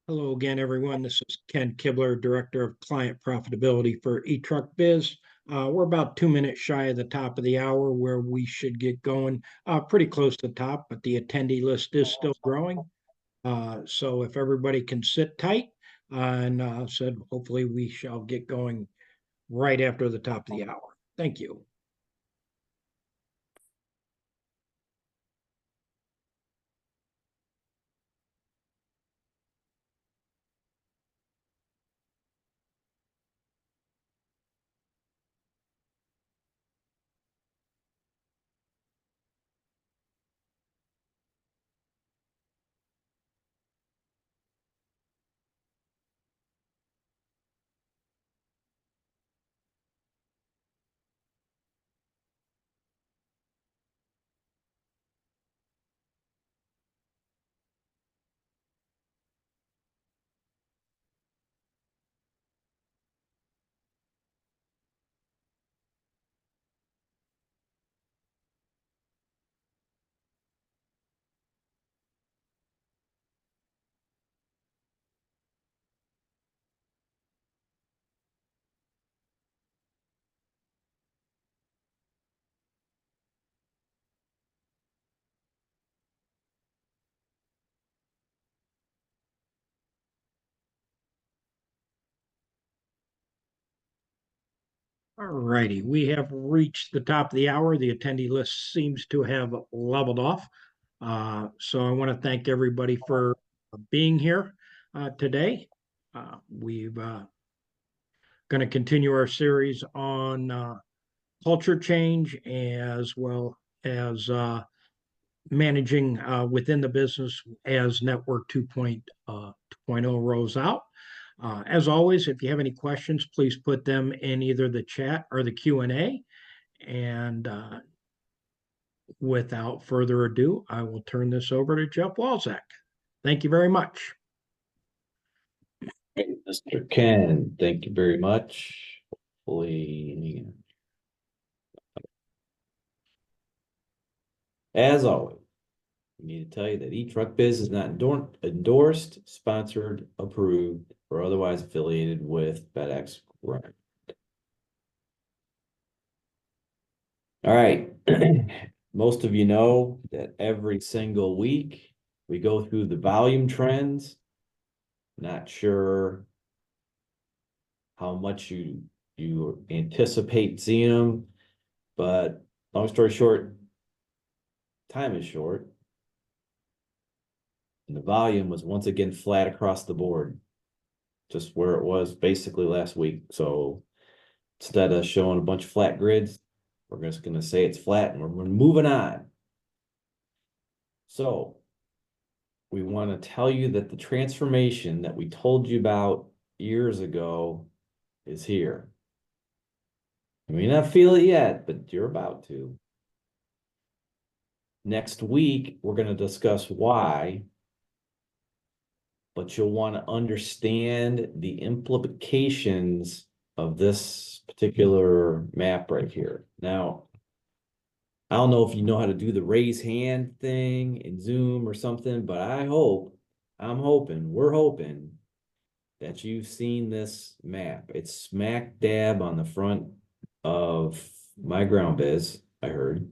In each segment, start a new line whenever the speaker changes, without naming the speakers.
Hello again, everyone. This is Ken Kibler, Director of Client Profitability for eTruckBiz. We're about 2 minutes shy of the top of the hour where we should get going. Pretty close to the top, but the attendee list is still growing. So if everybody can sit tight, and said hopefully we shall get going right after the top of the hour. Thank you. All righty, we have reached the top of the hour. The attendee list seems to have leveled off. So I want to thank everybody for being here today. We've going to continue our series on culture change as well as managing within the business as Network 2.0 rolls out. As always, if you have any questions, please put them in either the chat or the Q&A. And without further ado, I will turn this over to Jeff Walczak. Thank you very much.
Hey, Mr. Ken, thank you very much. Hopefully, as always, we need to tell you that eTruckBiz is not endorsed, sponsored, approved, or otherwise affiliated with FedEx. Right. All right. Most of you know that every single week we go through the volume trends. Not sure how much you anticipate seeing them, but long story short, time is short. And the volume was once again flat across the board, just where it was basically last week. So instead of showing a bunch of flat grids, we're just going to say it's flat and we're moving on. So we want to tell you that the transformation that we told you about years ago is here. You may not feel it yet, but you're about to. Next week, we're going to discuss why, but you'll want to understand the implications of this particular map right here. Now, I don't know if you know how to do the raise hand thing in Zoom or something, but we're hoping that you've seen this map. It's smack dab on the front of my ground biz, I heard.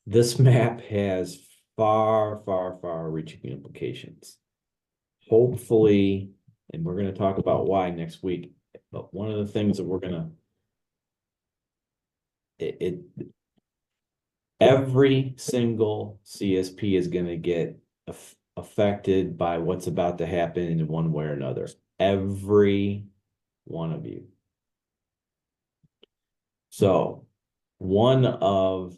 This map has far, far, far reaching implications. Hopefully, and we're going to talk about why next week, but one of the things that we're going to every single CSP is going to get affected by what's about to happen in one way or another. Every one of you. So one of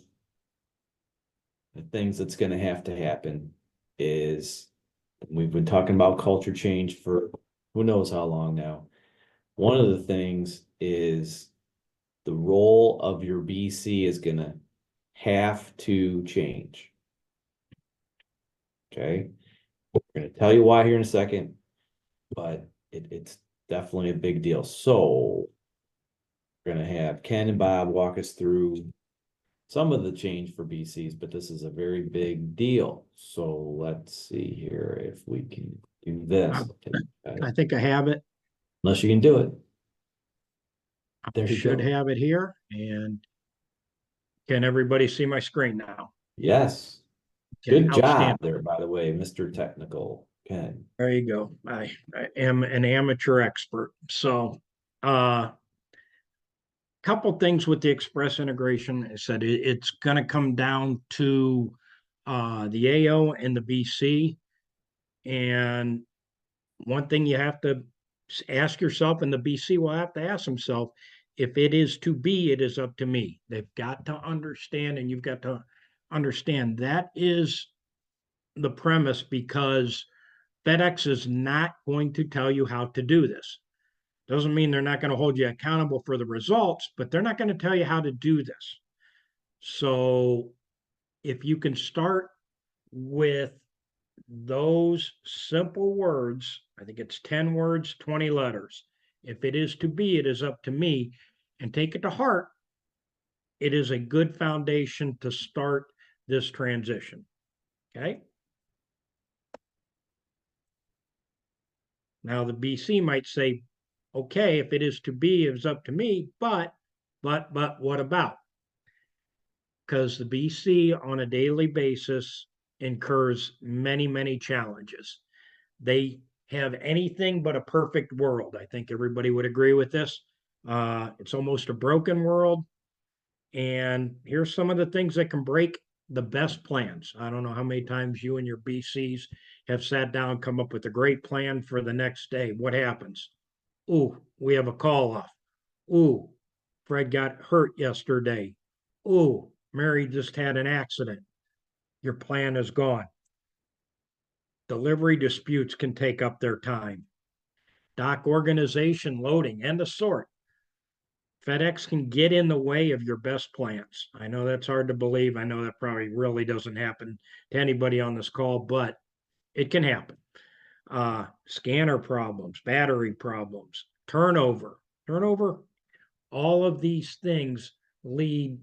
the things that's going to happen is we've been talking about culture change for who knows how long now. One of the things is the role of your BC is going to have to change. Okay. We're going to tell you why here in a second, but it's definitely a big deal. So we're going to have Ken and Bob walk us through some of the change for BCs, but this is a very big deal. So let's see here if we can do this.
I think I have it.
Unless you can do it.
I
There you
should
go.
have it here. And can everybody see my screen now?
Yes.
Okay,
Good job
outstanding.
there, by the way, Mr. Technical. Ken.
There you go. I am an amateur expert. So, couple things with the express integration. I said it's going to come down to the AO and the BC. And one thing you have to ask yourself, and the BC will have to ask himself, if it is to be, it is up to me. They've got to understand, and you've got to understand that is the premise, because FedEx is not going to tell you how to do this. Doesn't mean they're not going to hold you accountable for the results, but they're not going to tell you how to do this. So if you can start with those simple words, I think it's 10 words, 20 letters. If it is to be, it is up to me, and take it to heart, it is a good foundation to start this transition. Okay. Now the BC might say, okay, if it is to be, it's up to me, but what about? Because the BC on a daily basis incurs many, many challenges. They have anything but a perfect world. I think everybody would agree with this. It's almost a broken world. And here's some of the things that can break the best plans. I don't know how many times you and your BCs have sat down, come up with a great plan for the next day. What happens? Ooh, we have a call off. Ooh, Fred got hurt yesterday. Ooh, Mary just had an accident. Your plan is gone. Delivery disputes can take up their time. Dock organization, loading, and the sort. FedEx can get in the way of your best plans. I know that's hard to believe. I know that probably really doesn't happen to anybody on this call, but it can happen. Scanner problems, battery problems, turnover, all of these things lead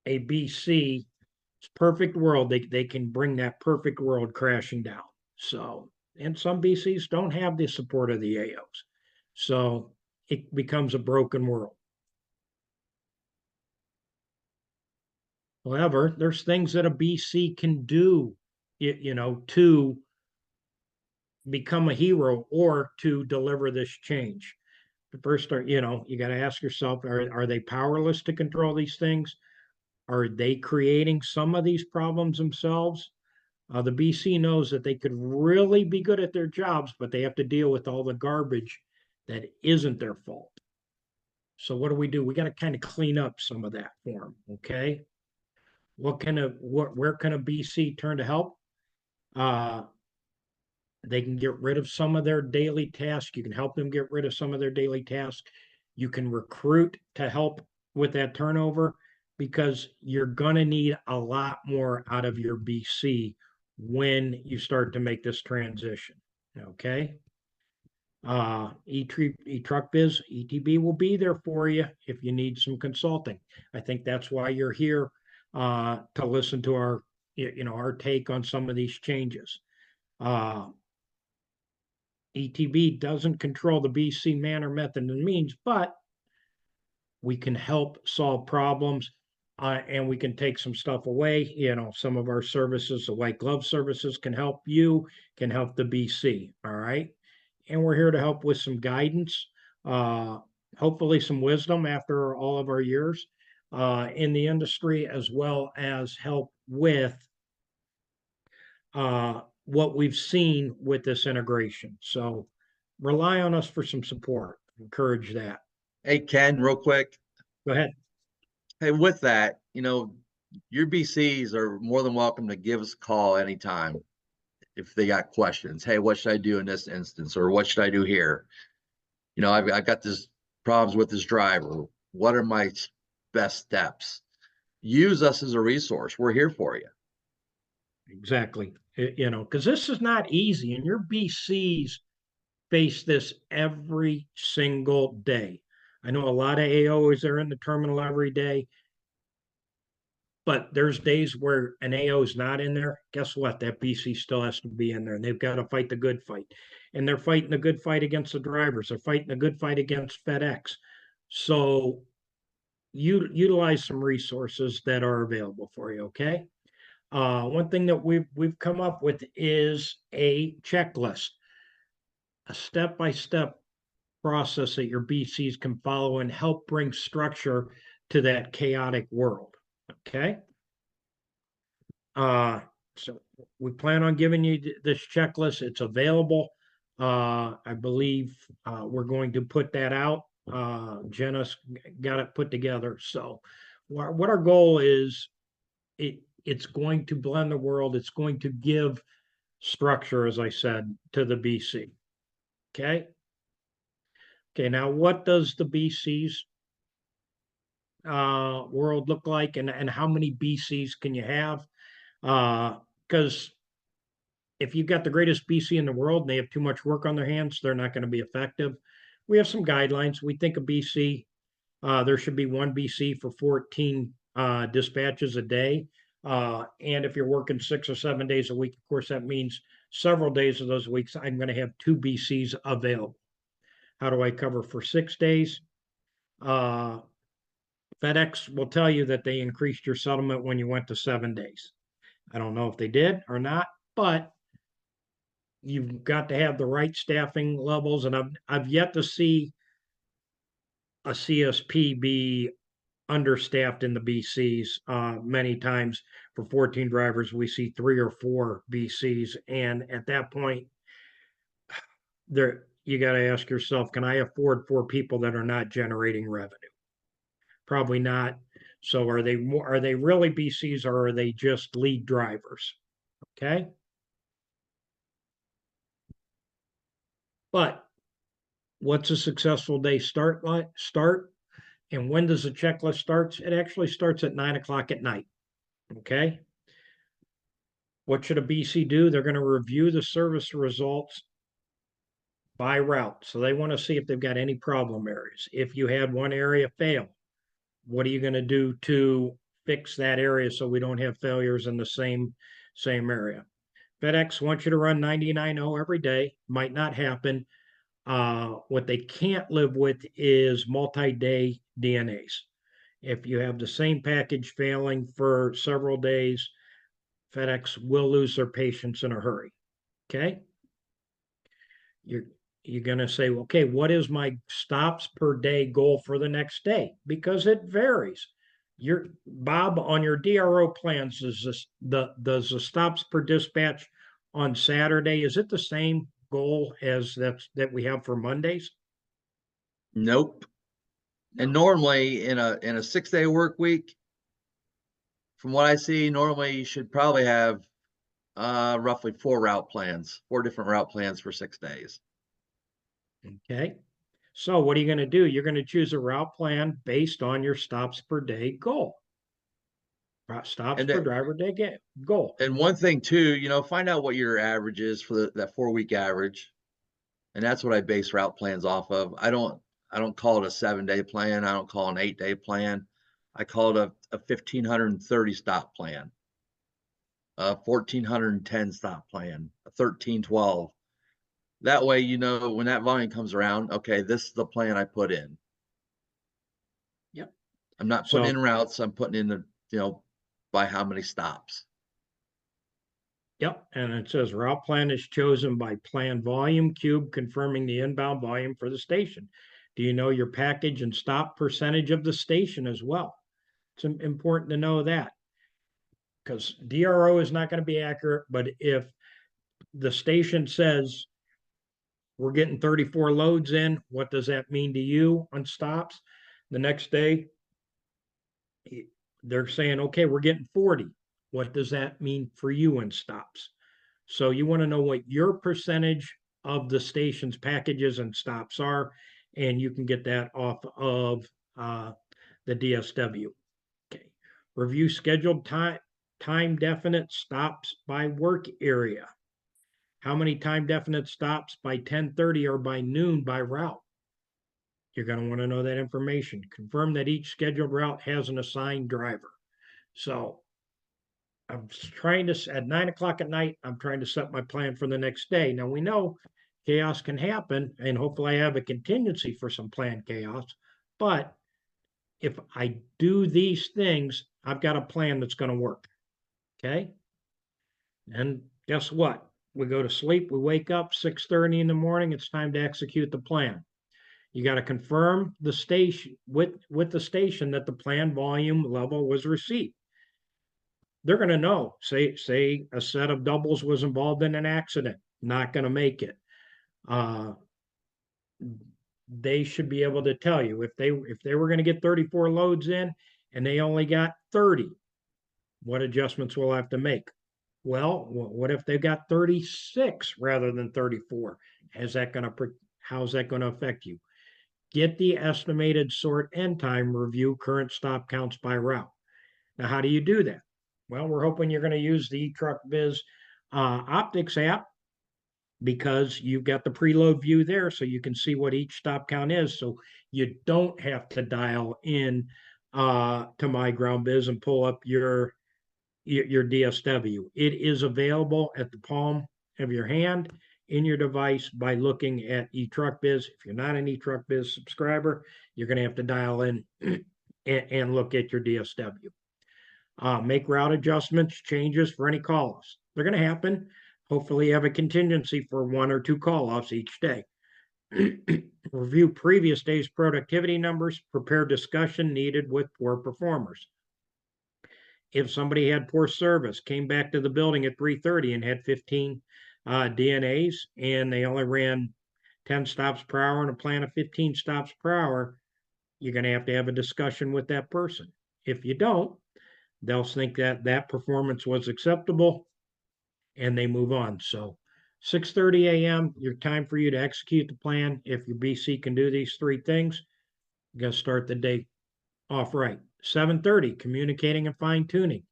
a BC perfect world. They can bring that perfect world crashing down. So, and some BCs don't have the support of the AOs. So it becomes a broken world. However, there's things that a BC can do, to become a hero or to deliver this change. The first, you got to ask yourself, are they powerless to control these things? Are they creating some of these problems themselves? The BC knows that they could really be good at their jobs, but they have to deal with all the garbage that isn't their fault. So what do? We got to kind of clean up some of that for them. Okay. Where can a BC turn to help? Uh, they can get rid of some of their daily tasks. You can help them get rid of some of their daily tasks. You can recruit to help with that turnover, because you're going to need a lot more out of your BC when you start to make this transition. Okay. eTruckBiz, ETB will be there for you if you need some consulting. I think that's why you're here, to listen to our take on some of these changes. ETB doesn't control the BC manner, method, and means, but we can help solve problems, and we can take some stuff away. Some of our services, the white glove services, can help you, can help the BC. All right. And we're here to help with some guidance, uh, hopefully some wisdom after all of our years in the industry, as well as help with what we've seen with this integration. So rely on us for some support. Encourage that.
Hey, Ken, real quick.
Go ahead.
Hey, with that, your BCs are more than welcome to give us a call anytime if they got questions. Hey, what should I do in this instance? Or what should I do here? I've got this problems with this driver. What are my best steps? Use us as a resource. We're here for you.
Exactly. Because this is not easy, and your BCs face this every single day. I know a lot of AOs are in the terminal every day. But there's days where an AO is not in there. Guess what? That BC still has to be in there, and they've got to fight the good fight. And they're fighting the good fight against the drivers. They're fighting the good fight against FedEx. So you utilize some resources that are available for you. Okay. One thing that we've come up with is a checklist, a step-by-step process that your BCs can follow and help bring structure to that chaotic world. Okay. So we plan on giving you this checklist. It's available. I believe we're going to put that out. Jenna's got it put together. So what our goal is, it's going to blend the world. It's going to give structure, as I said, to the BC. Okay. Okay. Now, what does the BC's world look like, and how many BCs can you have? Because if you've got the greatest BC in the world and they have too much work on their hands, they're not going to be effective. We have some guidelines. We think a BC, there should be one BC for 14 dispatches a day. And if you're working 6 or 7 days a week, of course, that means several days of those weeks, I'm going to have 2 BCs available. How do I cover for 6 days? FedEx will tell you that they increased your settlement when you went to 7 days. I don't know if they did or not, but you've got to have the right staffing levels. And I've yet to see a CSP be understaffed in the BCs. Many times for 14 drivers, we see 3 or 4 BCs. And at that point, you got to ask yourself, can I afford 4 people that are not generating revenue? Probably not. So are they really BCs, or are they just lead drivers? Okay. But what's a successful day start? And when does the checklist start? It actually starts at 9 o'clock at night. Okay. What should a BC do? They're going to review the service results by route. So they want to see if they've got any problem areas. If you had one area fail, what are you going to do to fix that area so we don't have failures in the same area? FedEx wants you to run 99.0 every day. Might not happen. What they can't live with is multi-day DNAs. If you have the same package failing for several days, FedEx will lose their patience in a hurry. Okay. You're going to say, okay, what is my stops per day goal for the next day? Because it varies. Bob, on your DRO plans, does the stops per dispatch on Saturday, is it the same goal as that we have for Mondays?
Nope. And normally in a 6-day work week, from what I see, normally you should probably have roughly 4 different route plans for 6 days.
Okay. So what are you going to do? You're going to choose a route plan based on your stops per day goal. Stops per driver day goal.
And one thing too, find out what your average is for that 4-week average. And that's what I base route plans off of. I don't call it a 7-day plan. I don't call it an 8-day plan. I call it a 1,530 stop plan, a 1,410 stop plan, a 1,312. That way, when that volume comes around, okay, this is the plan I put in.
Yep.
I'm not putting in routes. I'm putting in by how many stops.
Yep. And it says route plan is chosen by plan volume cube, confirming the inbound volume for the station. Do you know your package and stop percentage of the station as well? It's important to know that, because DRO is not going to be accurate. But if the station says we're getting 34 loads in, what does that mean to you on stops? The next day, they're saying, okay, we're getting 40. What does that mean for you in stops? So you want to know what your percentage of the station's packages and stops are, and you can get that off of the DSW. Okay. Review scheduled time definite stops by work area. How many time definite stops by 10:30 or by noon by route? You're going to want to know that information. Confirm that each scheduled route has an assigned driver. So I'm trying to, at 9 o'clock at night, I'm trying to set my plan for the next day. Now we know chaos can happen, and hopefully I have a contingency for some planned chaos. But if I do these things, I've got a plan that's going to work. Okay. And guess what? We go to sleep, we wake up 6:30 in the morning, it's time to execute the plan. You got to confirm the station with the station that the plan volume level was received. They're going to know. Say a set of doubles was involved in an accident, not going to make it. They should be able to tell you if they were going to get 34 loads in and they only got 30, what adjustments we'll have to make. Well, what if they've got 36 rather than 34? How's that going to affect you? Get the estimated sort end time, review current stop counts by route. Now, how do you do that? Well, we're hoping you're going to use the eTruckBiz optics app, because you've got the preload view there, so you can see what each stop count is. So you don't have to dial in to MyGroundBiz and pull up your DSW. It is available at the palm of your hand in your device by looking at eTruckBiz. If you're not an eTruckBiz subscriber, you're going to have to dial in and look at your DSW. Make route adjustments, changes for any call-offs. They're going to happen. Hopefully you have a contingency for 1 or 2 call-offs each day. Review previous day's productivity numbers, prepare discussion needed with poor performers. If somebody had poor service, came back to the building at 3:30 and had 15 DNAs, and they only ran 10 stops per hour and a plan of 15 stops per hour, you're going to have a discussion with that person. If you don't, they'll think that that performance was acceptable and they move on. So 6:30 a.m., your time for you to execute the plan. If your BC can do these 3 things, you're going to start the day off right. 7:30, communicating and fine tuning.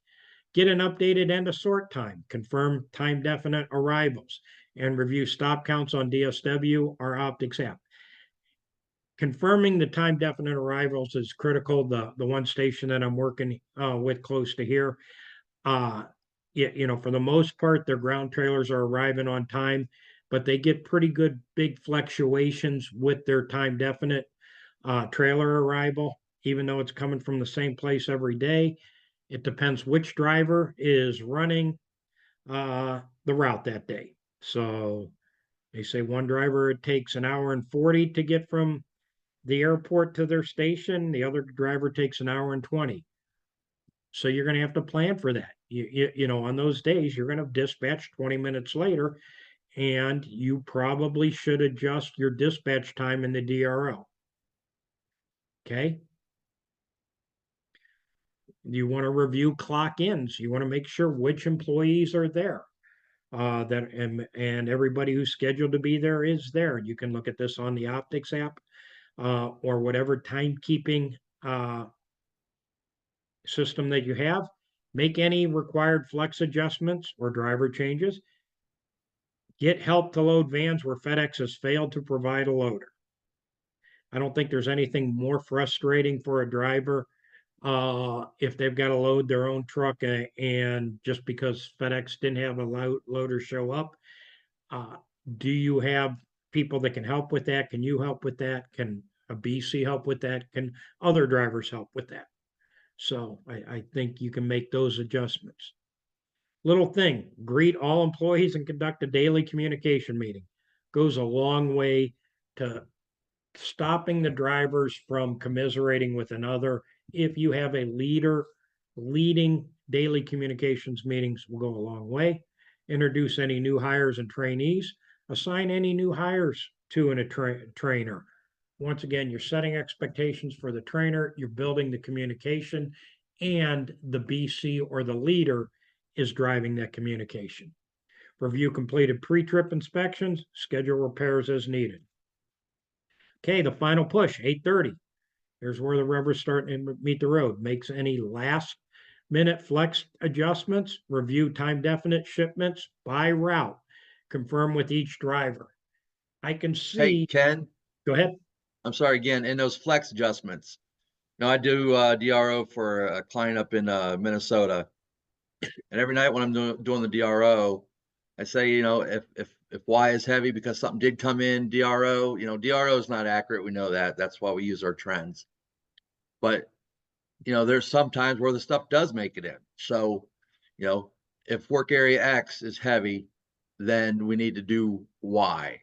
Get an updated end of sort time, confirm time definite arrivals, and review stop counts on DSW or Optics app. Confirming the time definite arrivals is critical. The one station that I'm working with close to here, for the most part, their ground trailers are arriving on time, but they get pretty good big fluctuations with their time definite trailer arrival, even though it's coming from the same place every day. It depends which driver is running the route that day. So they say one driver, it takes 1 hour and 40 to get from the airport to their station. The other driver takes 1 hour and 20. So you're going to have to plan for that. On those days, you're going to dispatch 20 minutes later, and you probably should adjust your dispatch time in the DRL. Okay. You want to review clock ins. You want to make sure which employees are there. And everybody who's scheduled to be there is there. You can look at this on the Optics app or whatever timekeeping system that you have. Make any required flex adjustments or driver changes. Get help to load vans where FedEx has failed to provide a loader. I don't think there's anything more frustrating for a driver if they've got to load their own truck and just because FedEx didn't have a loader show up. Do you have people that can help with that? Can you help with that? Can a BC help with that? Can other drivers help with that? So I think you can make those adjustments. Little thing, greet all employees and conduct a daily communication meeting. Goes a long way to stopping the drivers from commiserating with another. If you have a leader leading daily communications meetings, will go a long way. Introduce any new hires and trainees. Assign any new hires to a trainer. Once again, you're setting expectations for the trainer, you're building the communication, and the BC or the leader is driving that communication. Review completed pre-trip inspections, schedule repairs as needed. Okay, the final push, 8:30. Here's where the rubber's starting to meet the road. Makes any last minute flex adjustments, review time definite shipments by route, confirm with each driver. I can see.
Hey, Ken,
Go ahead.
I'm sorry again, in those flex adjustments, No, I do DRO for a client up in Minnesota, and every night when I'm doing the DRO, I say, if Y is heavy because something did come in DRO, DRO is not accurate. We know that. That's why we use our trends. But there's some times where the stuff does make it in. So, if work area X is heavy, then we need to do Y.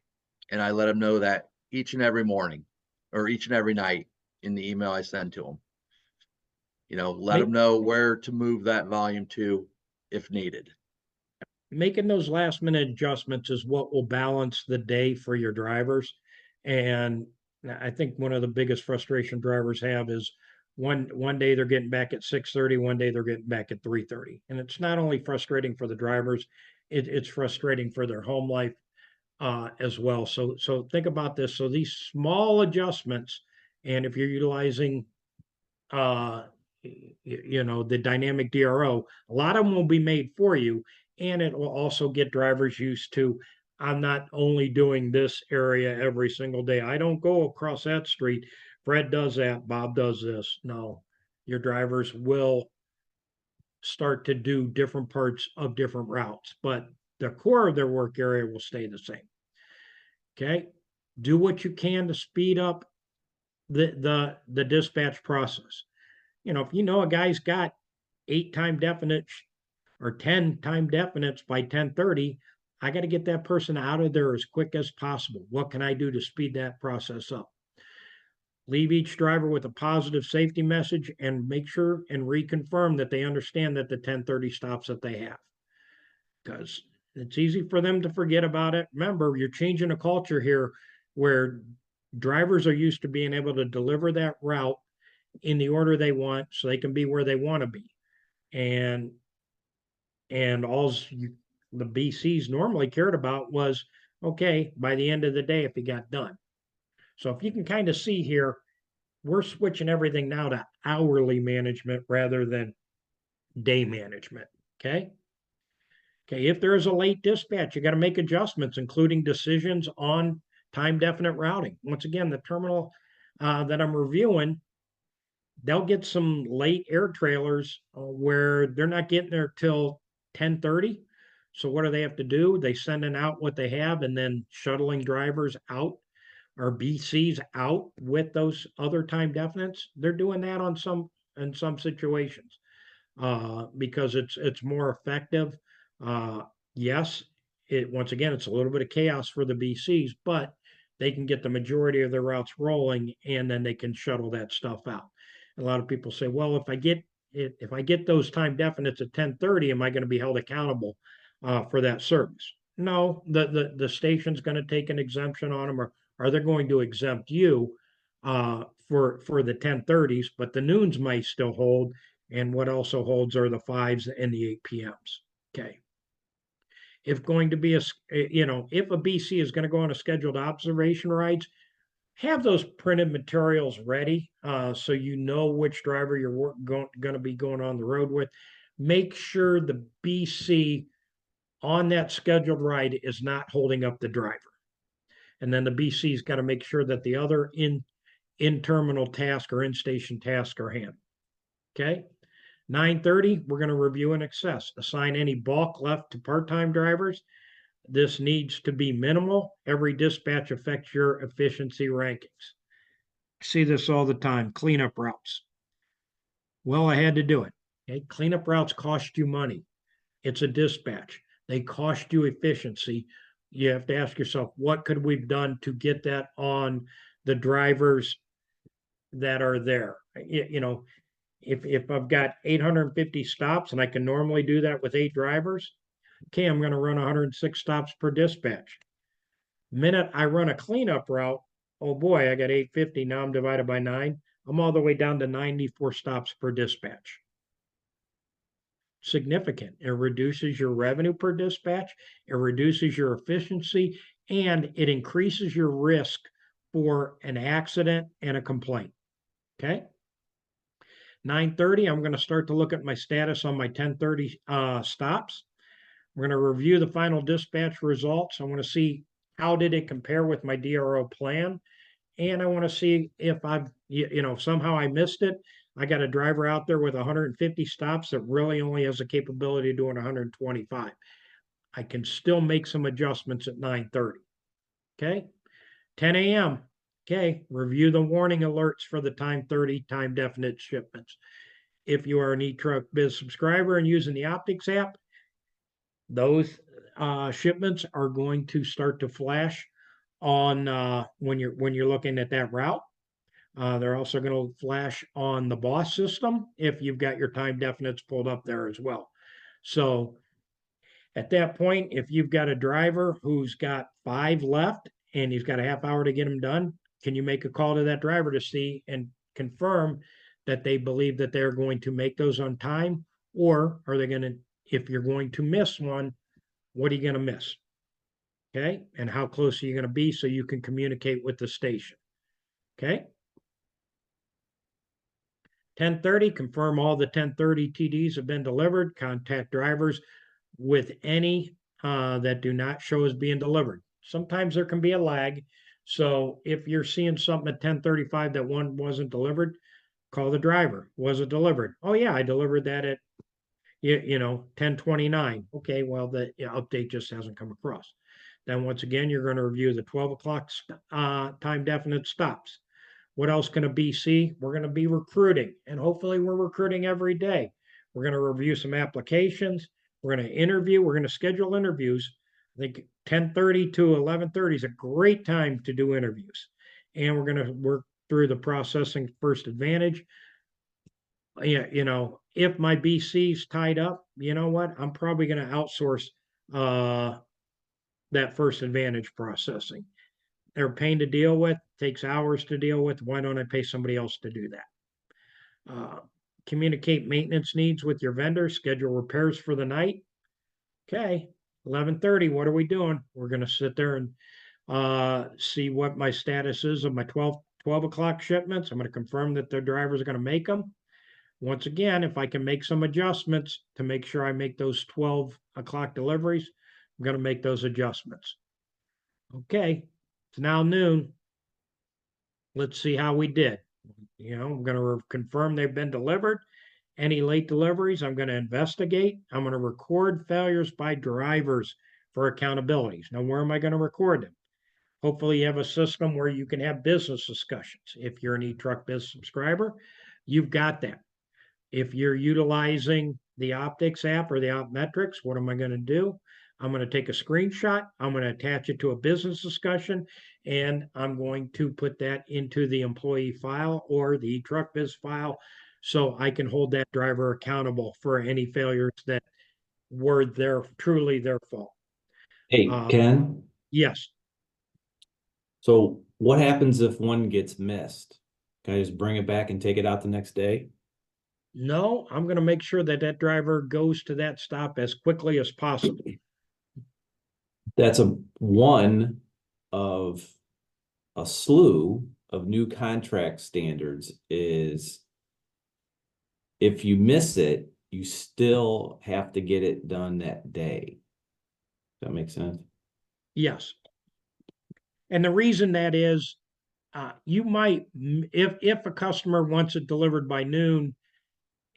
And I let them know that each and every morning or each and every night in the email I send to them. Let them know where to move that volume to if needed.
Making those last minute adjustments is what will balance the day for your drivers. And I think one of the biggest frustration drivers have is one day they're getting back at 6:30, one day they're getting back at 3:30. And it's not only frustrating for the drivers, it's frustrating for their home life as well. So think about this. So these small adjustments, and if you're utilizing uh, the dynamic DRO, a lot of them will be made for you, and it will also get drivers used to, I'm not only doing this area every single day. I don't go across that street. Fred does that. Bob does this. No, your drivers will start to do different parts of different routes, but the core of their work area will stay the same. Okay. Do what you can to speed up the dispatch process. If a guy's got 8 time definites or 10 time definites by 10:30, I got to get that person out of there as quick as possible. What can I do to speed that process up? Leave each driver with a positive safety message and make sure and reconfirm that they understand that the 10:30 stops that they have. Because it's easy for them to forget about it. Remember, you're changing a culture here where drivers are used to being able to deliver that route in the order they want so they can be where they want to be. And the BCs normally cared about was, okay, by the end of the day, if he got done. So if you can kind of see here, we're switching everything now to hourly management rather than day management. Okay. Okay. If there is a late dispatch, you got to make adjustments, including decisions on time definite routing. Once again, the terminal that I'm reviewing, they'll get some late air trailers where they're not getting there till 10:30. So what do they have to do? They sending out what they have and then shuttling drivers out or BCs out with those other time definites. They're doing that in some situations because it's more effective. Yes, once again it's a little bit of chaos for the BCs, but they can get the majority of their routes rolling and then they can shuttle that stuff out. A lot of people say, well, if I get those time definites at 10:30, am I going to be held accountable for that service? No, the station's going to take an exemption on them, or they're going to exempt you for the 10:30s, but the noons might still hold. And what also holds are the 5s and the 8 p.m.s. Okay. If going to be if a BC is going to go on a scheduled observation rides, have those printed materials ready so you know which driver you're going to be going on the road with. Make sure the BC on that scheduled ride is not holding up the driver. And then the BC's got to make sure that the other in-terminal task or in-station task are handled. Okay. 9:30, we're going to review and assess. Assign any bulk left to part-time drivers. This needs to be minimal. Every dispatch affects your efficiency rankings. See this all the time. Cleanup routes. Well, I had to do it. Okay. Cleanup routes cost you money. It's a dispatch. They cost you efficiency. You have to ask yourself, what could we've done to get that on the drivers that are there? If I've got 850 stops and I can normally do that with 8 drivers, okay, I'm going to run 106 stops per dispatch. Minute I run a cleanup route, oh boy, I got 850. Now I'm divided by 9. I'm all the way down to 94 stops per dispatch. Significant. It reduces your revenue per dispatch, it reduces your efficiency, and it increases your risk for an accident and a complaint. Okay. 9:30, I'm going to start to look at my status on my 10:30 stops. We're going to review the final dispatch results. I want to see how did it compare with my DRO plan. And I want to see if I've you know, somehow I missed it. I got a driver out there with 150 stops that really only has the capability of doing 125. I can still make some adjustments at 9:30. Okay. 10 a.m. Okay. Review the warning alerts for the time 30 time definite shipments. If you are an eTruckBiz subscriber and using the Optics app, those shipments are going to start to flash on when you're looking at that route. They're also going to flash on the boss system if you've got your time definites pulled up there as well. So at that point, if you've got a driver who's got 5 left and he's got a half hour to get them done, can you make a call to that driver to see and confirm that they believe that they're going to make those on time? Or are they going to, if you're going to miss one, what are you going to miss? Okay. And how close are you going to be so you can communicate with the station? Okay. 10:30, confirm all the 10:30 TDs have been delivered. Contact drivers with any that do not show as being delivered. Sometimes there can be a lag. So if you're seeing something at 10:35 that one wasn't delivered, call the driver. Was it delivered? Oh yeah, I delivered that at 10:29. Okay, well the update just hasn't come across. Then once again, you're going to review the 12 o'clock time definite stops. What else can a BC? We're going to be recruiting, and hopefully we're recruiting every day. We're going to review some applications. We're going to interview. We're going to schedule interviews. I think 10:30 to 11:30 is a great time to do interviews. And we're going to work through the processing first advantage. Yeah, if my BC's tied up, you know what? I'm probably going to outsource that first advantage processing. They're a pain to deal with, takes hours to deal with. Why don't I pay somebody else to do that? Communicate maintenance needs with your vendor, schedule repairs for the night. Okay, 11:30, what are we doing? We're going to sit there and see what my status is of my 12 o'clock shipments. I'm going to confirm that the drivers are going to make them. Once again, if I can make some adjustments to make sure I make those 12 o'clock deliveries, I'm going to make those adjustments. Okay, it's now noon. Let's see how we did. I'm going to confirm they've been delivered. Any late deliveries, I'm going to investigate. I'm going to record failures by drivers for accountabilities. Now, where am I going to record them? Hopefully, you have a system where you can have business discussions. If you're an eTruckBiz subscriber, you've got that. If you're utilizing the Optics app or the OpMetrics, what am I going to do? I'm going to take a screenshot. I'm going to attach it to a business discussion, and I'm going to put that into the employee file or the eTruckBiz file so I can hold that driver accountable for any failures that were truly their fault.
Hey, Ken,
Yes.
so what happens if one gets missed? Can I just bring it back and take it out the next day?
No, I'm going to make sure that that driver goes to that stop as quickly as possible.
That's one of a slew of new contract standards is if you miss it, you still have to get it done that day. Does that make sense?
Yes. And the reason that is, you might, if a customer wants it delivered by noon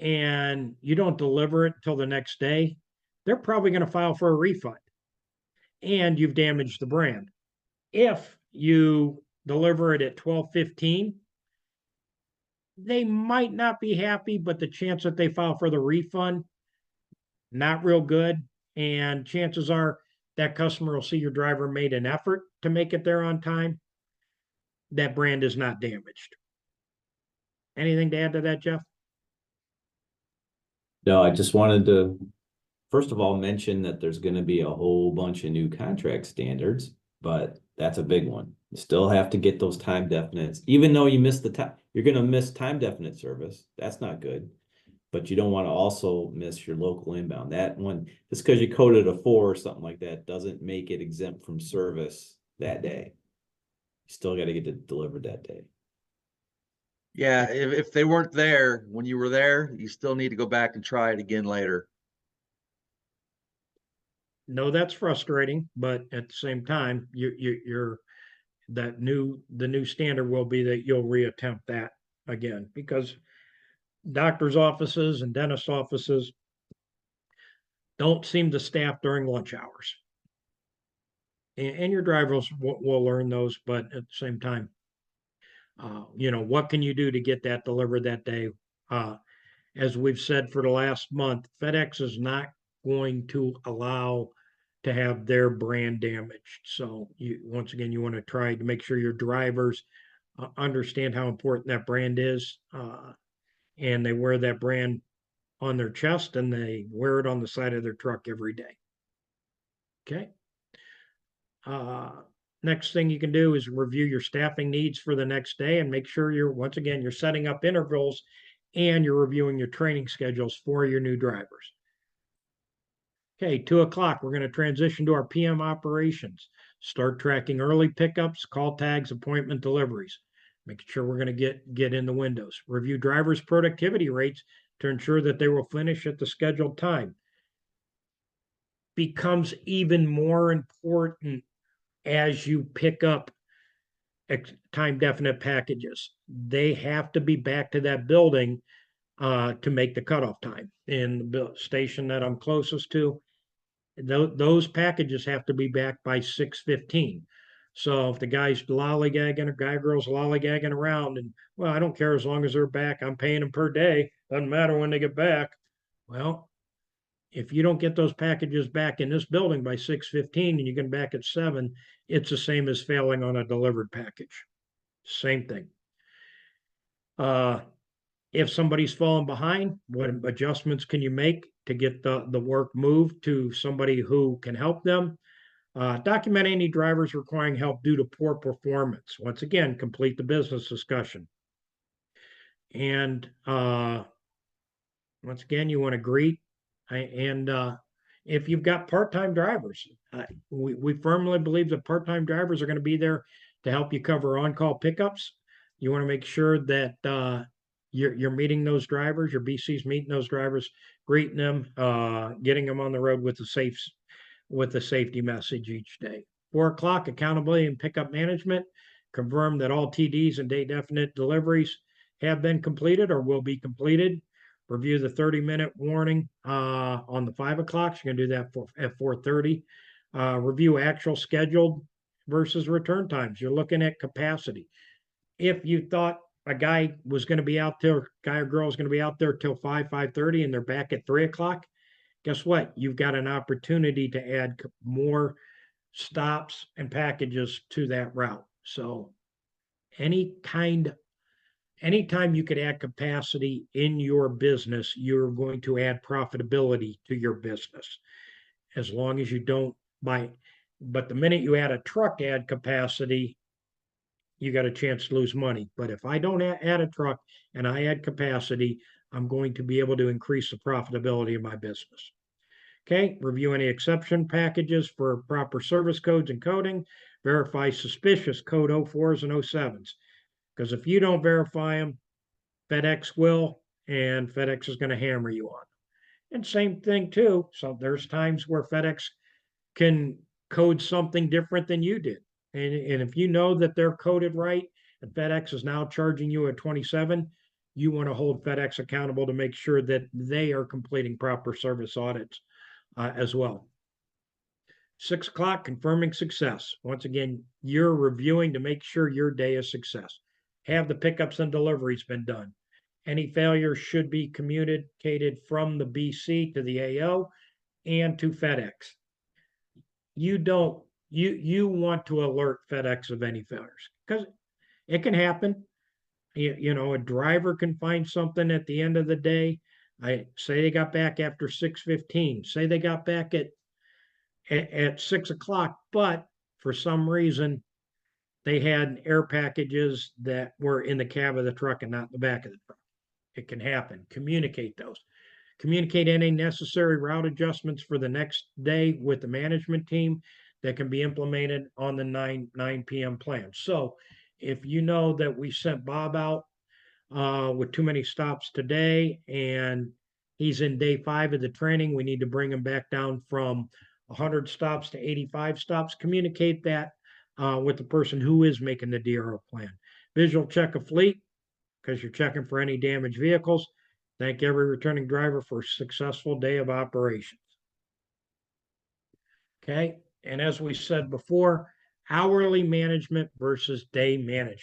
and you don't deliver it till the next day, they're probably going to file for a refund and you've damaged the brand. If you deliver it at 12:15, they might not be happy, but the chance that they file for the refund, not real good. And chances are that customer will see your driver made an effort to make it there on time. That brand is not damaged. Anything to add to that, Jeff?
No, I just wanted to, first of all, mention that there's going to be a whole bunch of new contract standards, but that's a big one. You still have to get those time definites, even though you miss the time, you're going to miss time definite service. That's not good. But you don't want to also miss your local inbound. That one, just because you coded a 4 or something like that, doesn't make it exempt from service that day. You still got to get it delivered that day.
Yeah, if they weren't there when you were there, you still need to go back and try it again later.
No, that's frustrating, but at the same time, you're the new standard will be that you'll reattempt that again, because doctor's offices and dentist offices don't seem to staff during lunch hours. And your drivers will learn those, but at the same time, what can you do to get that delivered that day? As we've said for the last month, FedEx is not going to allow to have their brand damaged. So once again, you want to try to make sure your drivers understand how important that brand is, and they wear that brand on their chest and they wear it on the side of their truck every day. Okay. Next thing you can do is review your staffing needs for the next day and make sure you're setting up intervals and you're reviewing your training schedules for your new drivers. Okay, 2 o'clock, we're going to transition to our PM operations. Start tracking early pickups, call tags, appointment deliveries. Making sure we're going to get in the windows. Review drivers' productivity rates to ensure that they will finish at the scheduled time. Becomes even more important as you pick up time definite packages. They have to be back to that building to make the cutoff time. In the station that I'm closest to, those packages have to be back by 6:15. So if the guy's lollygagging or girl's lollygagging around, and well, I don't care as long as they're back, I'm paying them per day. Doesn't matter when they get back. Well, if you don't get those packages back in this building by 6:15 and you get back at 7, it's the same as failing on a delivered package. Same thing. If somebody's falling behind, what adjustments can you make to get the work moved to somebody who can help them? Document any drivers requiring help due to poor performance. Once again, complete the business discussion. And once again, you want to greet. And if you've got part-time drivers, we firmly believe that part-time drivers are going to be there to help you cover on-call pickups. You want to make sure that you're meeting those drivers, your BC's meeting those drivers, greeting them, getting them on the road with the safety message each day. 4 o'clock, accountability and pickup management. Confirm that all TDs and day definite deliveries have been completed or will be completed. Review the 30-minute warning on the 5 o'clock. You're going to do that at 4:30. Review actual scheduled versus return times. You're looking at capacity. If you thought a guy was going to be out there, guy or girl is going to be out there till 5:30, and they're back at 3 o'clock, guess what? You've got an opportunity to add more stops and packages to that route. So anytime you could add capacity in your business, you're going to add profitability to your business. As long as you don't but the minute you add a truck to add capacity, you got a chance to lose money. But if I don't add a truck and I add capacity, I'm going to be able to increase the profitability of my business. Okay, review any exception packages for proper service codes and coding. Verify suspicious code 04s and 07s. Because if you don't verify them, FedEx will, and FedEx is going to hammer you on. And same thing too. So there's times where FedEx can code something different than you did. And if you know that they're coded right and FedEx is now charging you a 27, you want to hold FedEx accountable to make sure that they are completing proper service audits as well. 6 o'clock, confirming success. Once again, you're reviewing to make sure your day is success. Have the pickups and deliveries been done? Any failure should be communicated from the BC to the AO and to FedEx. You want to alert FedEx of any failures because it can happen. A driver can find something at the end of the day. I say they got back after 6:15. Say they got back at 6 o'clock, but for some reason they had air packages that were in the cab of the truck and not in the back of the truck. It can happen. Communicate those. Communicate any necessary route adjustments for the next day with the management team that can be implemented on the 9 p.m. plan. So if you know that we sent Bob out with too many stops today and he's in day 5 of the training, we need to bring him back down from 100 stops to 85 stops. Communicate that with the person who is making the DRO plan. Visual check of fleet. because you're checking for any damaged vehicles. Thank every returning driver for a successful day of operations. Okay, and as we said before, hourly management versus day management.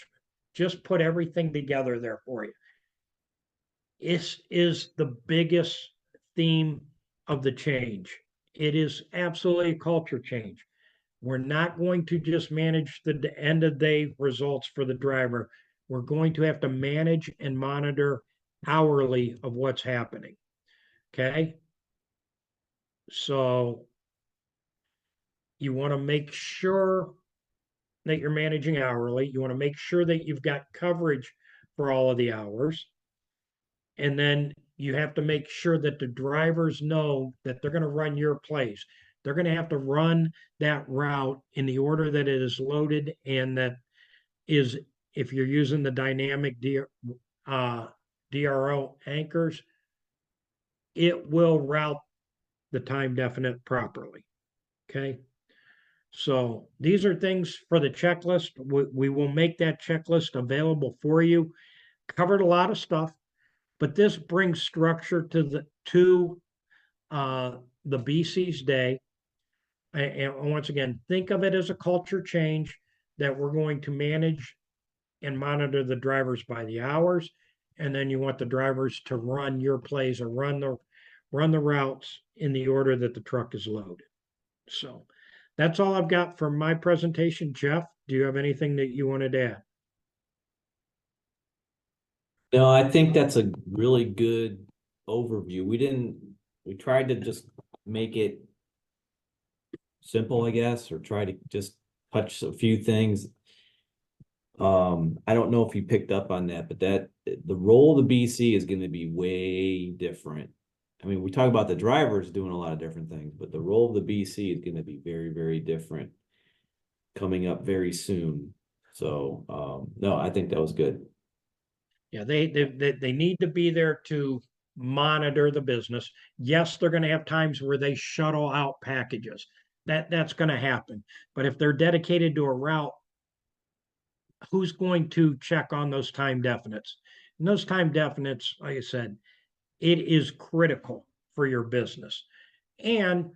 Just put everything together there for you. This is the biggest theme of the change. It is absolutely a culture change. We're not going to just manage the end of day results for the driver. We're going to have to manage and monitor hourly of what's happening. Okay. So you want to make sure that you're managing hourly. You want to make sure that you've got coverage for all of the hours. And then you have to make sure that the drivers know that they're going to run your place. They're going to have to run that route in the order that it is loaded, and that is, if you're using the dynamic DRO anchors, it will route the time definite properly. Okay. So these are things for the checklist. We will make that checklist available for you. Covered a lot of stuff, but this brings structure to the BC's day. And once again, think of it as a culture change that we're going to manage and monitor the drivers by the hours. And then you want the drivers to run your plays or run the routes in the order that the truck is loaded. So that's all I've got for my presentation. Jeff, do you have anything that you wanted to add?
No, I think that's a really good overview. We tried to just make it simple, I guess, or try to just touch a few things. I don't know if you picked up on that, but the role of the BC is going to be way different. I mean, we talk about the drivers doing a lot of different things, but the role of the BC is going to be very, very different coming up very soon. So, no, I think that was good.
Yeah, they need to be there to monitor the business. Yes, they're going to have times where they shuttle out packages. That's going to happen. But if they're dedicated to a route, who's going to check on those time definites? And those time definites, like I said, it is critical for your business. And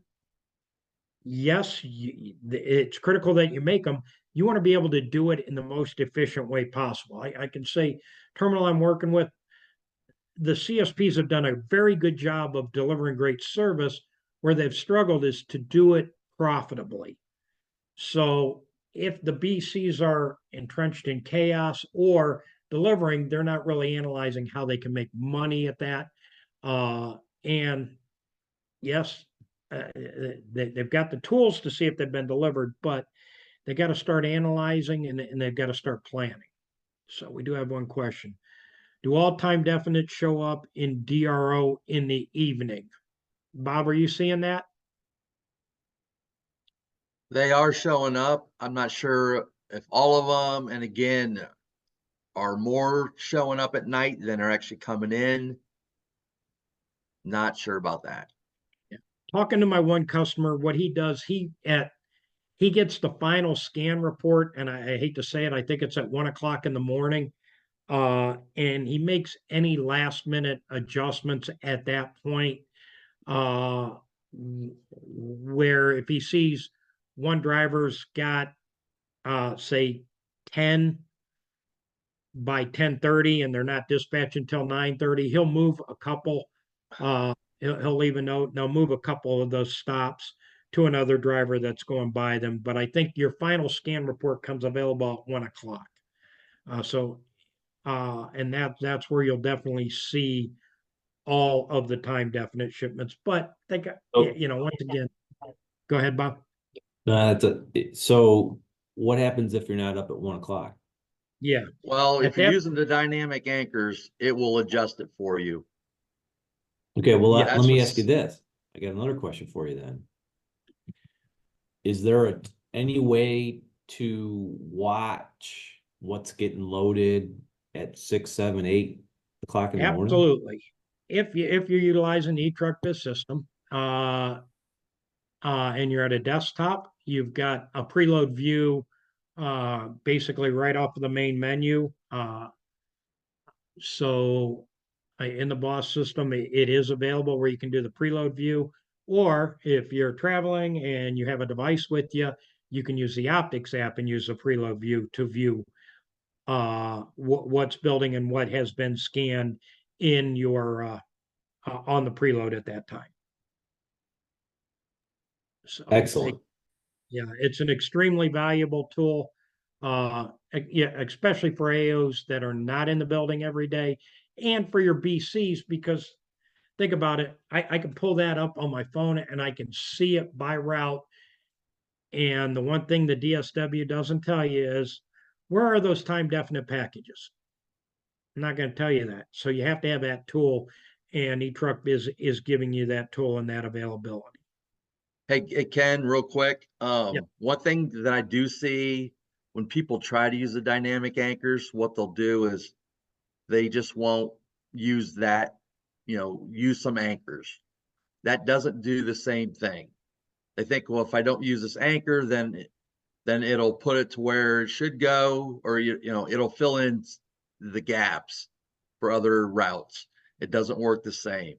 yes, it's critical that you make them. You want to be able to do it in the most efficient way possible. I can say, terminal I'm working with, the CSPs have done a very good job of delivering great service. Where they've struggled is to do it profitably. So if the BCs are entrenched in chaos or delivering, they're not really analyzing how they can make money at that. And yes, they've got the tools to see if they've been delivered, but they got to start analyzing, and they've got to start planning. So we do have one question. Do all time definites show up in DRO in the evening? Bob, are you seeing that?
They are showing up. I'm not sure if all of them, and again, are more showing up at night than are actually coming in. Not sure about that.
Yeah. Talking to my one customer, what he does, he gets the final scan report, and I hate to say it, I think it's at 1 o'clock in the morning. And he makes any last minute adjustments at that point. Where if he sees one driver's got say 10 by 10:30 and they're not dispatched until 9:30, he'll move a couple. He'll leave a note, and they'll move a couple of those stops to another driver that's going by them. But I think your final scan report comes available at 1 o'clock. And that's where you'll definitely see all of the time definite shipments. But they got, once again, go ahead, Bob.
So what happens if you're not up at 1 o'clock?
Yeah.
Well,
At
if you're
that-
using the dynamic anchors, it will adjust it for you.
Okay, well,
Yeah,
let
that's
me
what's-
ask you this. I got another question for you then. Is there any way to watch what's getting loaded at 6, 7, 8 o'clock in the morning?
Absolutely. If you're utilizing the eTruckBiz system, and you're at a desktop, you've got a preload view, basically right off of the main menu. So in the boss system, it is available where you can do the preload view. Or if you're traveling and you have a device with you, you can use the optics app and use the preload view to view what's building and what has been scanned in your on the preload at that time. So
Excellent.
yeah, it's an extremely valuable tool. Yeah, especially for AOs that are not in the building every day, and for your BCs, because think about it, I can pull that up on my phone and I can see it by route. And the one thing the DSW doesn't tell you is, where are those time definite packages? I'm not going to tell you that. So you have to have that tool, and eTruckBiz is giving you that tool and that availability.
Hey, Ken, real quick.
Yeah.
One thing that I do see when people try to use the dynamic anchors, what they'll do is they just won't use that, use some anchors. That doesn't do the same thing. They think, well, if I don't use this anchor, then it'll put it to where it should go, or it'll fill in the gaps for other routes. It doesn't work the same.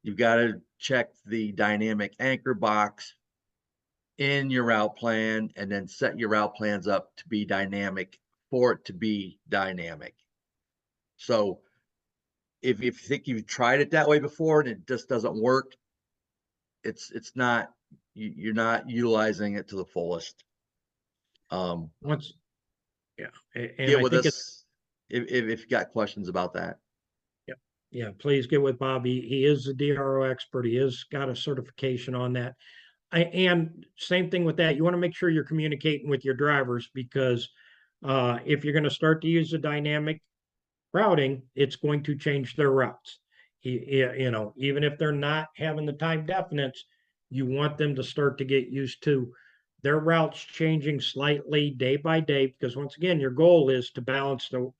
You've got to check the dynamic anchor box in your route plan and then set your route plans up to be dynamic for it to be dynamic. So if you think you've tried it that way before and it just doesn't work, it's not, you're not utilizing it to the fullest.
Once, yeah, and
Get
I
with
think it's,
us if you got questions about that.
yeah, please get with Bobby. He is a DRO expert. He has got a certification on that. And same thing with that. You want to make sure you're communicating with your drivers, because if you're going to start to use the dynamic routing, it's going to change their routes. Even if they're not having the time definites, you want them to start to get used to their routes changing slightly day by day, because once again, your goal is to balance the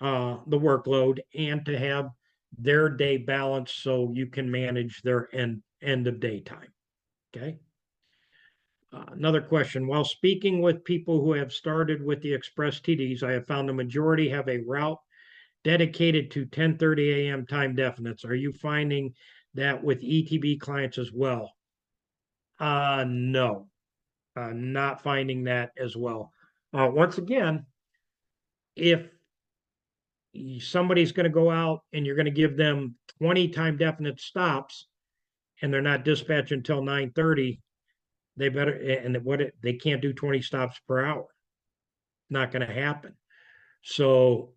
workload, and to have their day balanced so you can manage their end of day time. Okay. Another question. While speaking with people who have started with the express TDs, I have found the majority have a route dedicated to 10:30 a.m. time definites. Are you finding that with ETB clients as well? No, not finding that as well. Once again, if somebody's going to go out and you're going to give them 20 time definite stops and they're not dispatched until 9:30, they better, and they can't do 20 stops per hour. Not going to happen. So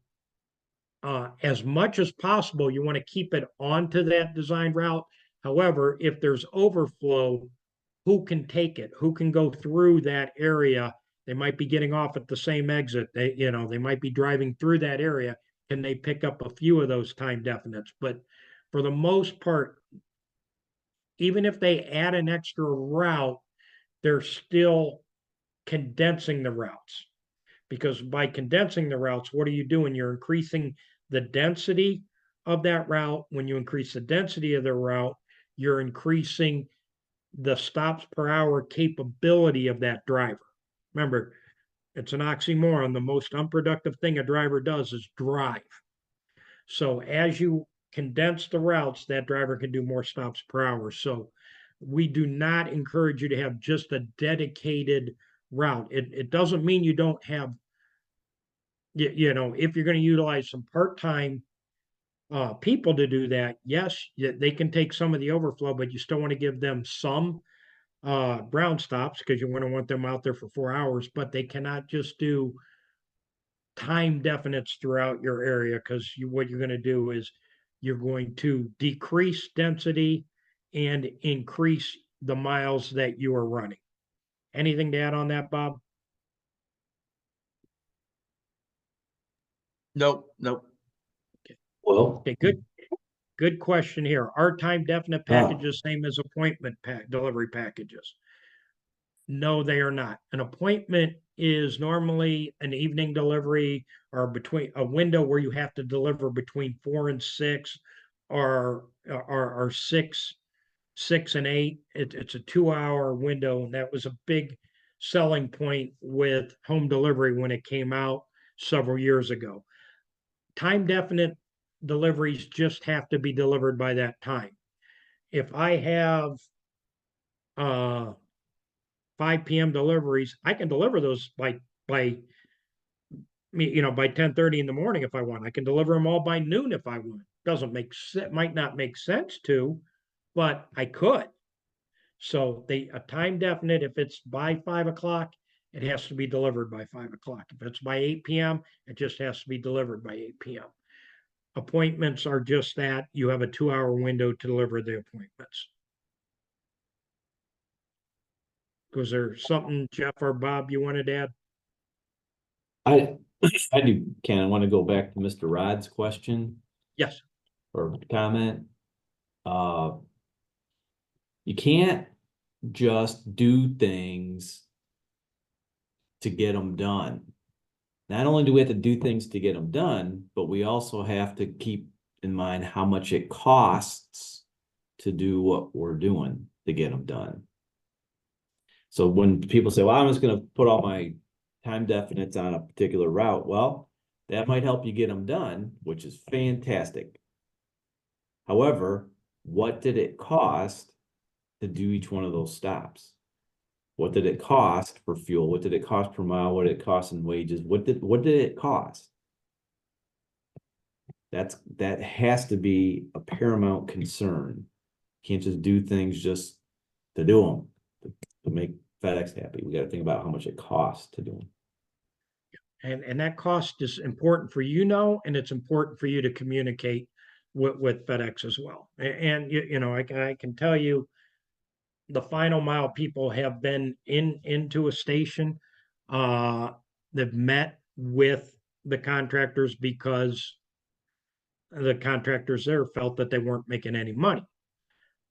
as much as possible, you want to keep it onto that design route. However, if there's overflow, who can take it? Who can go through that area? They might be getting off at the same exit. They might be driving through that area. Can they pick up a few of those time definites? But for the most part, even if they add an extra route, they're still condensing the routes. Because by condensing the routes, what are you doing? You're increasing the density of that route. When you increase the density of the route, you're increasing the stops per hour capability of that driver. Remember, it's an oxymoron. The most unproductive thing a driver does is drive. So as you condense the routes, that driver can do more stops per hour. So we do not encourage you to have just a dedicated route. It doesn't mean you don't have, if you're going to utilize some part-time people to do that, yes, they can take some of the overflow, but you still want to give them some ground stops, because you want them out there for 4 hours, but they cannot just do time definites throughout your area, because what you're going to do is you're going to decrease density and increase the miles that you are running. Anything to add on that, Bob?
Nope.
Well,
Okay, good question here. Are time definite packages same as appointment delivery packages? No, they are not. An appointment is normally an evening delivery, or between a window where you have to deliver between 4 and 6, or 6 and 8. It's a 2-hour window, and that was a big selling point with home delivery when it came out several years ago. time definite deliveries just have to be delivered by that time. If I have 5 p.m. deliveries, I can deliver those by by 10:30 in the morning if I want. I can deliver them all by noon if I want. Doesn't make sense, might not make sense to, but I could. So a time definite, if it's by 5 o'clock, it has to be delivered by 5 o'clock. If it's by 8 p.m., it just has to be delivered by 8 p.m. Appointments are just that. You have a 2-hour window to deliver the appointments. Was there something, Jeff or Bob, you wanted to add?
I I do, Ken, I want to go back to Mr. Rod's question
Yes.
or comment. You can't just do things to get them done. Not only do we have to do things to get them done, but we also have to keep in mind how much it costs to do what we're doing to get them done. So when people say, well, I'm just going to put all my time definites on a particular route, well, that might help you get them done, which is fantastic. However, what did it cost to do each one of those stops? What did it cost for fuel? What did it cost per mile? What did it cost in wages? What did it cost? That has to be a paramount concern. Can't just do things just to do them, to make FedEx happy. We got to think about how much it costs to do them.
And that cost is important for and it's important for you to communicate with FedEx as well. And I can tell you, the final mile people have been into a station. They've met with the contractors because the contractors there felt that they weren't making any money.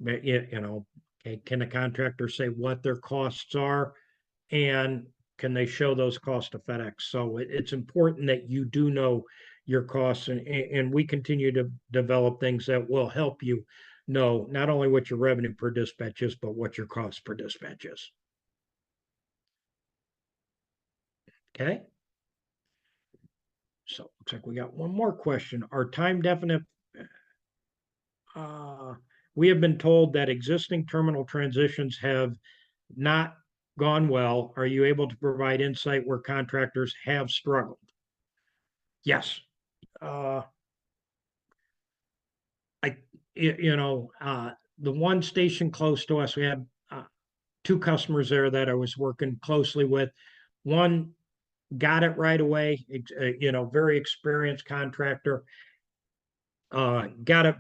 But okay, can the contractor say what their costs are, and can they show those costs to FedEx? So it's important that you do know your costs, and we continue to develop things that will help you know not only what your revenue per dispatch is, but what your cost per dispatch is. Okay. So looks like we got one more question. Are time definite? We have been told that existing terminal transitions have not gone well. Are you able to provide insight where contractors have struggled? Yes. The one station close to us, we had 2 customers there that I was working closely with. One got it right away, very experienced contractor. Got it,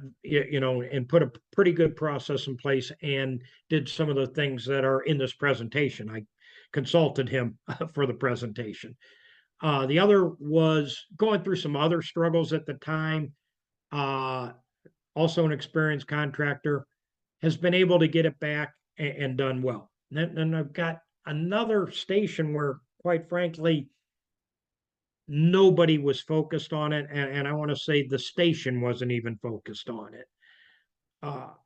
and put a pretty good process in place and did some of the things that are in this presentation. I consulted him for the presentation. The other was going through some other struggles at the time. Also an experienced contractor, has been able to get it back and done well. Then I've got another station where, quite frankly, nobody was focused on it, and I want to say the station wasn't even focused on it.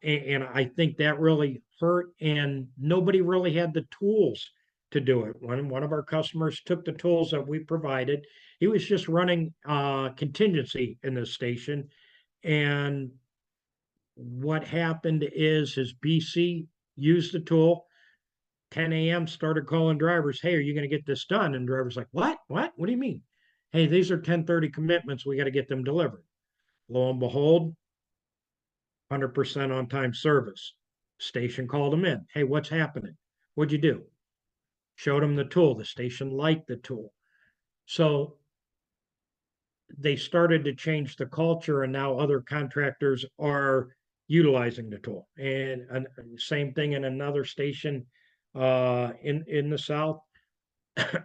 And I think that really hurt, and nobody really had the tools to do it. When one of our customers took the tools that we provided, he was just running contingency in the station, and what happened is his BC used the tool. 10 a.m. started calling drivers, hey, are you going to get this done? And drivers like, what do you mean? Hey, these are 10:30 commitments, we got to get them delivered. Lo and behold, 100% on time service. Station called them in, hey, what's happening? What'd you do? Showed them the tool. The station liked the tool. So they started to change the culture, and now other contractors are utilizing the tool. And same thing in another station in the South.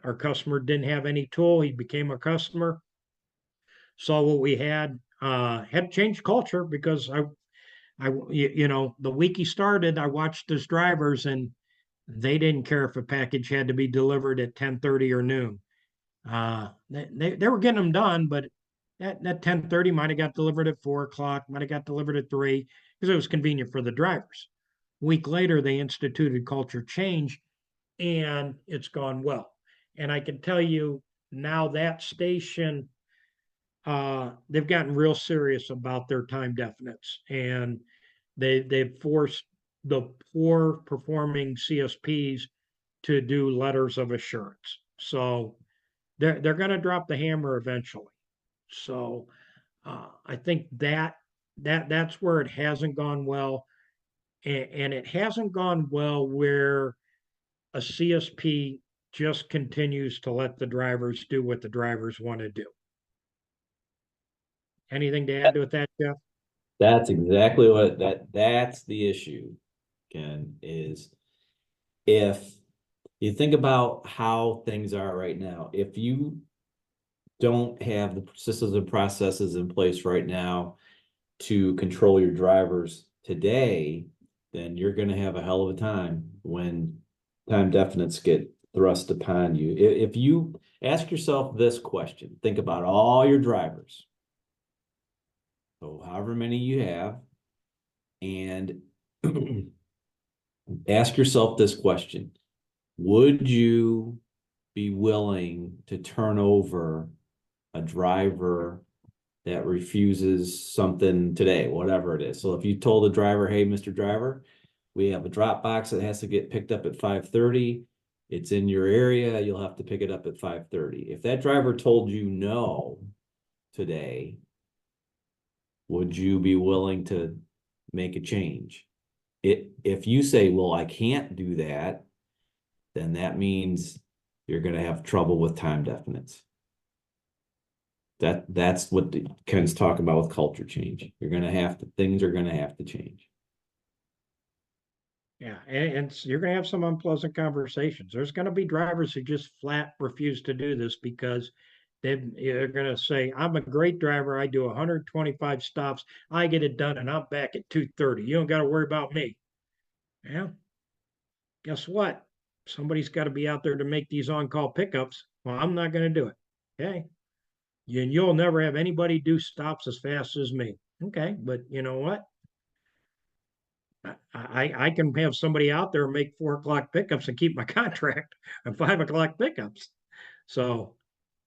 Our customer didn't have any tool. He became a customer, saw what we had to change culture, because the week he started, I watched his drivers, and they didn't care if a package had to be delivered at 10:30 or noon. They were getting them done, but that 10:30 might have got delivered at 4 o'clock, might have got delivered at 3, because it was convenient for the drivers. A week later, they instituted culture change, and it's gone well. And I can tell you now that station, they've gotten real serious about their time definites, and they've forced the poor performing CSPs to do letters of assurance. So they're going to drop the hammer eventually. So I think that's where it hasn't gone well, and it hasn't gone well where a CSP just continues to let the drivers do what the drivers want to do. Anything to add to that, Jeff?
That's exactly what that's the issue, Ken, is if you think about how things are right now, if you don't have the systems and processes in place right now to control your drivers today, then you're going to have a hell of a time when time definites get thrust upon you. If you ask yourself this question, think about all your drivers, so however many you have, and ask yourself this question: would you be willing to turn over a driver that refuses something today, whatever it is? So if you told the driver, hey, Mr. Driver, we have a drop box that has to get picked up at 5:30. It's in your area. You'll have to pick it up at 5:30. If that driver told you no today, would you be willing to make a change? If you say, well, I can't do that, then that means you're going to have trouble with time definites. That's what Ken's talking about with culture change. Things are going to have to change.
Yeah, and you're going to have some unpleasant conversations. There's going to be drivers who just flat refuse to do this because they're going to say, I'm a great driver. I do 125 stops. I get it done and I'm back at 2:30. You don't got to worry about me. Yeah, guess what? Somebody's got to be out there to make these on-call pickups. Well, I'm not going to do it. Okay. You'll never have anybody do stops as fast as me. Okay, but you know what? I can have somebody out there make 4 o'clock pickups and keep my contract and 5 o'clock pickups. So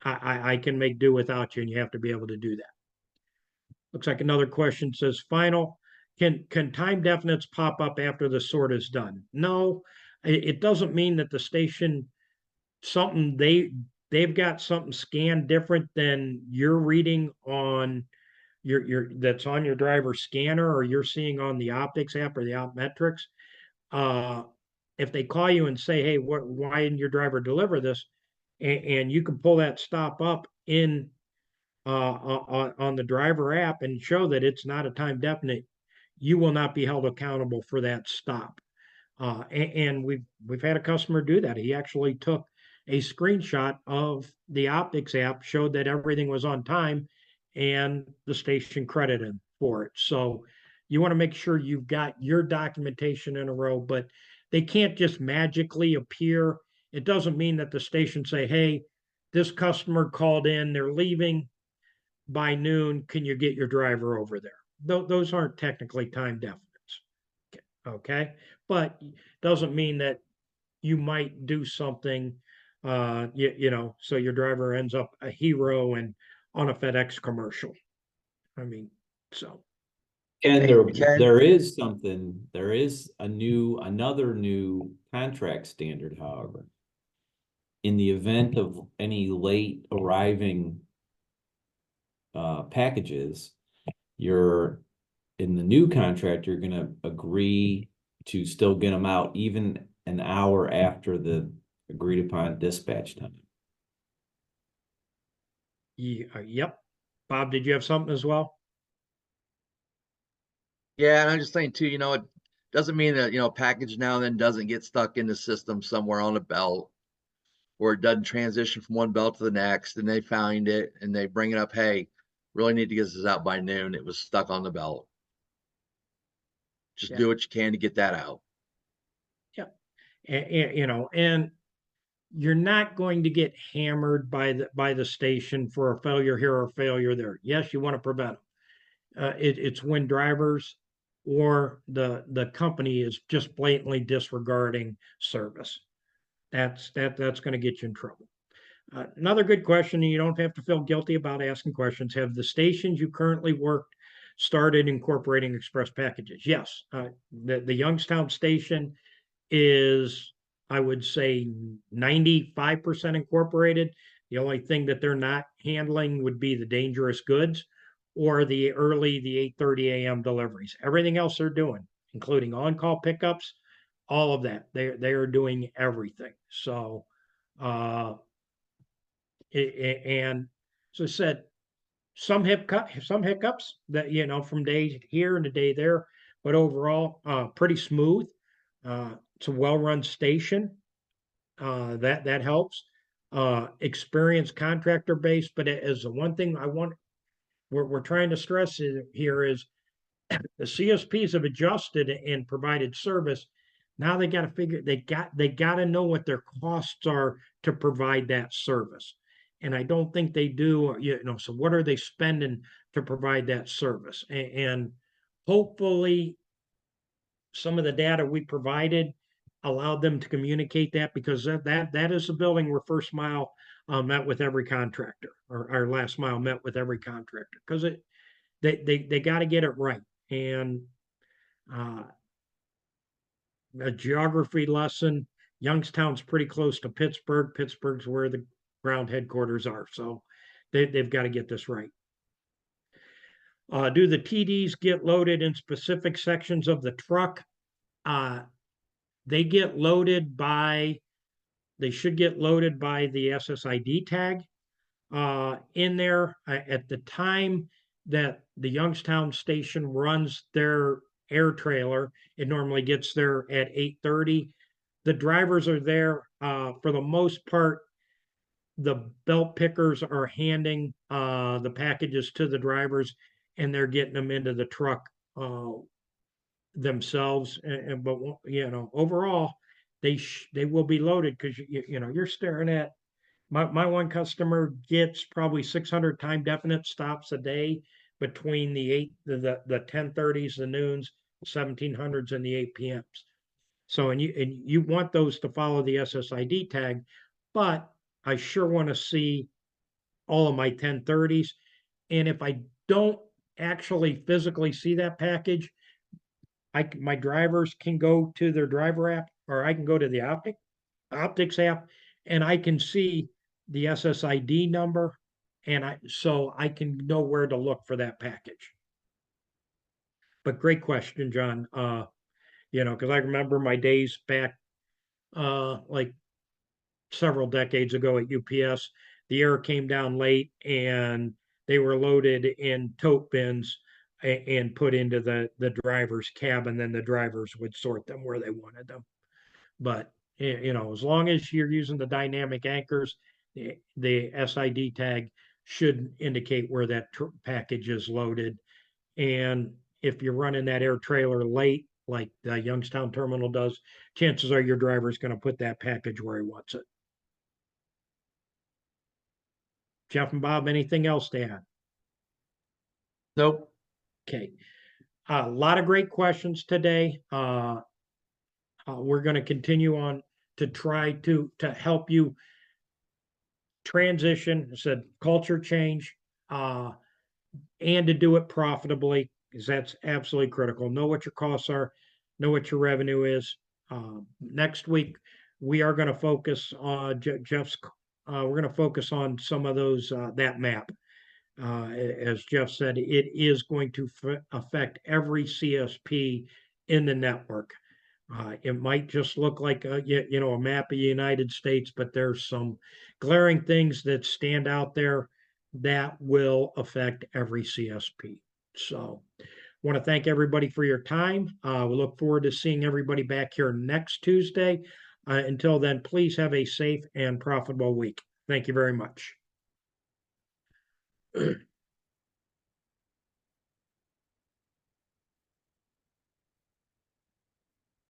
I can make do without you, and you have to be able to do that. Looks like another question says, final, can time definites pop up after the sort is done? No, it doesn't mean that the station, something they've got something scanned different than you're reading on your that's on your driver scanner, or you're seeing on the optics app or the Opmetrics. If they call you and say, hey, why didn't your driver deliver this? And you can pull that stop up in on the driver app and show that it's not a time definite, you will not be held accountable for that stop. And we've had a customer do that. He actually took a screenshot of the optics app, showed that everything was on time, and the station credited him for it. So you want to make sure you've got your documentation in a row, but they can't just magically appear. It doesn't mean that the station say, hey, this customer called in, they're leaving by noon. Can you get your driver over there? Those aren't technically time definites. Okay. But doesn't mean that you might do something, so your driver ends up a hero and on a FedEx commercial. I mean, so.
And
Hey, Ken.
there is another new contract standard, however. In the event of any late arriving packages, you're in the new contract, you're going to agree to still get them out even an hour after the agreed upon dispatch time.
Yep. Bob, did you have something as well?
Yeah, and I'm just saying too, it doesn't mean that, package now and then doesn't get stuck in the system somewhere on a belt, or it doesn't transition from one belt to the next, and they find it and they bring it up, hey, really need to get this out by noon. It was stuck on the belt. Just do what you can to get that out.
Yeah. And you're not going to get hammered by the station for a failure here or a failure there. Yes, you want to prevent them. It's when drivers or the company is just blatantly disregarding service. That's going to get you in trouble. Another good question, and you don't have to feel guilty about asking questions. Have the stations you currently work started incorporating express packages? Yes. The Youngstown station is, I would say, 95% incorporated. The only thing that they're not handling would be the dangerous goods or the 8:30 a.m. deliveries. Everything else they're doing, including on-call pickups, all of that. They are doing everything. So, and so I said, some hiccups that, from day here and a day there, but overall, pretty smooth. It's a well-run station. That helps. Experienced contractor base, but as the one thing we're trying to stress here is the CSPs have adjusted and provided service. Now they got to figure they got to know what their costs are to provide that service. And I don't think they do, so what are they spending to provide that service? And hopefully some of the data we provided allowed them to communicate that, because that is a building where first mile met with every contractor, or our last mile met with every contractor, because they got to get it right. And a geography lesson, Youngstown's pretty close to Pittsburgh. Pittsburgh's where the ground headquarters are. So they've got to get this right. Do the TDs get loaded in specific sections of the truck? They get loaded they should get loaded by the SSID tag in there. At the time that the Youngstown station runs their air trailer, it normally gets there at 8:30. The drivers are there for the most part. The belt pickers are handing the packages to the drivers, and they're getting them into the truck themselves. But overall, they will be loaded, because you're staring at, my one customer gets probably 600 time definite stops a day between the 10:30s, the noons, 1700s, and the 8 p.m.s. So, and you want those to follow the SSID tag, but I sure want to see all of my 10:30s. And if I don't actually physically see that package, my drivers can go to their driver app, or I can go to the optics app, and I can see the SSID number, and so I can know where to look for that package. But great question, John. Because I remember my days back, like several decades ago at UPS, the air came down late and they were loaded in tote bins and put into the driver's cab, and then the drivers would sort them where they wanted them. But as long as you're using the dynamic anchors, the SID tag should indicate where that package is loaded. And if you're running that air trailer late, like the Youngstown terminal does, chances are your driver is going to put that package where he wants it. Jeff and Bob, anything else to add?
Nope.
Okay. A lot of great questions today. We're going to continue on to try to help you transition, I said culture change, and to do it profitably, because that's absolutely critical. Know what your costs are, know what your revenue is. Next week, we are going to focus on we're going to focus on some of those, that map. As Jeff said, it is going to affect every CSP in the network. It might just look like a map of the United States, but there's some glaring things that stand out there that will affect every CSP. So I want to thank everybody for your time. We look forward to seeing everybody back here next Tuesday. Until then, please have a safe and profitable week. Thank you very much.